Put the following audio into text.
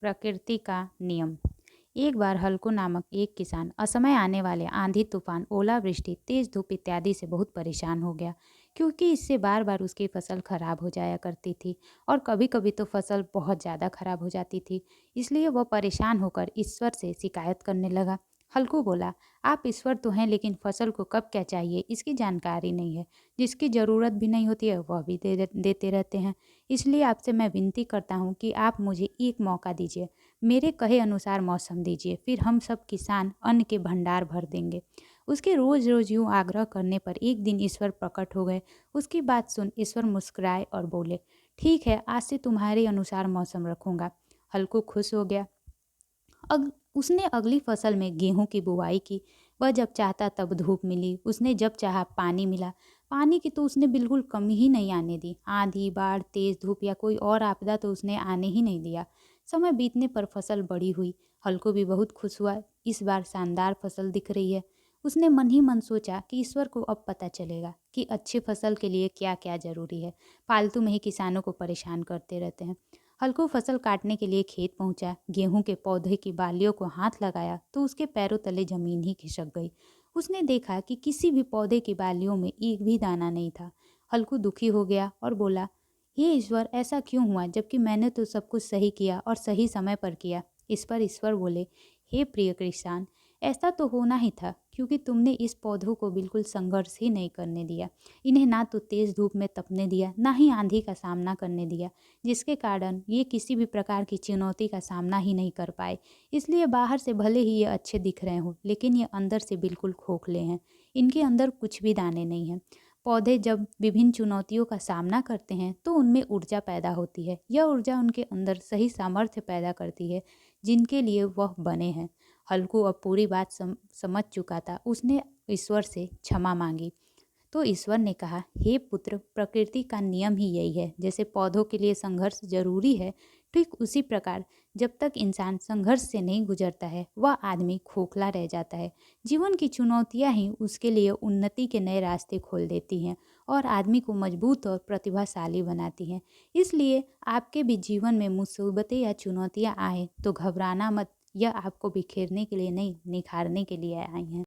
प्रकृति का नियम। एक बार हल्कू नामक एक किसान असमय आने वाले आंधी तूफान, ओलावृष्टि, तेज धूप इत्यादि से बहुत परेशान हो गया, क्योंकि इससे बार बार उसकी फसल खराब हो जाया करती थी और कभी कभी तो फसल बहुत ज़्यादा खराब हो जाती थी। इसलिए वह परेशान होकर ईश्वर से शिकायत करने लगा। हल्कू बोला, आप ईश्वर तो हैं, लेकिन फसल को कब क्या चाहिए इसकी जानकारी नहीं है। जिसकी ज़रूरत भी नहीं होती है वह भी देते रहते हैं। इसलिए आपसे मैं विनती करता हूँ कि आप मुझे एक मौका दीजिए, मेरे कहे अनुसार मौसम दीजिए, फिर हम सब किसान अन्न के भंडार भर देंगे। उसके रोज रोज यूं आग्रह करने पर एक दिन ईश्वर प्रकट हो गए। उसकी बात सुन ईश्वर मुस्कुराए और बोले, ठीक है, आज से तुम्हारे अनुसार मौसम रखूंगा। हल्कू खुश हो गया। उसने अगली फसल में गेहूं की बुवाई की। वह जब चाहता तब धूप मिली, उसने जब चाहा पानी मिला। पानी की तो उसने बिल्कुल कमी ही नहीं आने दी। आंधी, बाढ़, तेज धूप या कोई और आपदा तो उसने आने ही नहीं दिया। समय बीतने पर फसल बड़ी हुई। हल्को भी बहुत खुश हुआ। इस बार शानदार फसल दिख रही है। उसने मन ही मन सोचा कि ईश्वर को अब पता चलेगा कि अच्छी फसल के लिए क्या क्या जरूरी है। फालतू में ही किसानों को परेशान करते रहते हैं। हल्कू फसल काटने के लिए खेत पहुंचा। गेहूं के पौधे की बालियों को हाथ लगाया तो उसके पैरों तले जमीन ही खिसक गई। उसने देखा कि किसी भी पौधे की बालियों में एक भी दाना नहीं था। हल्कू दुखी हो गया और बोला, हे ईश्वर, ऐसा क्यों हुआ, जबकि मैंने तो सब कुछ सही किया और सही समय पर किया। इस पर ईश्वर बोले, हे प्रिय किसान, ऐसा तो होना ही था, क्योंकि तुमने इस पौधों को बिल्कुल संघर्ष ही नहीं करने दिया। इन्हें ना तो तेज धूप में तपने दिया, ना ही आंधी का सामना करने दिया, जिसके कारण ये किसी भी प्रकार की चुनौती का सामना ही नहीं कर पाए। इसलिए बाहर से भले ही ये अच्छे दिख रहे हो, लेकिन ये अंदर से बिल्कुल खोखले हैं। इनके अंदर कुछ भी दाने नहीं हैं। पौधे जब विभिन्न चुनौतियों का सामना करते हैं तो उनमें ऊर्जा पैदा होती है। यह ऊर्जा उनके अंदर सही सामर्थ्य पैदा करती है जिनके लिए वह बने हैं। हल्कू अब पूरी बात समझ चुका था। उसने ईश्वर से क्षमा मांगी तो ईश्वर ने कहा, हे पुत्र, प्रकृति का नियम ही यही है। जैसे पौधों के लिए संघर्ष जरूरी है, ठीक उसी प्रकार जब तक इंसान संघर्ष से नहीं गुजरता है वह आदमी खोखला रह जाता है। जीवन की चुनौतियां ही उसके लिए उन्नति के नए रास्ते खोल देती हैं और आदमी को मजबूत और प्रतिभाशाली बनाती हैं। इसलिए आपके भी जीवन में मुसीबतें या चुनौतियां आए तो घबराना मत। यह आपको बिखेरने के लिए नहीं, निखारने के लिए आई हैं।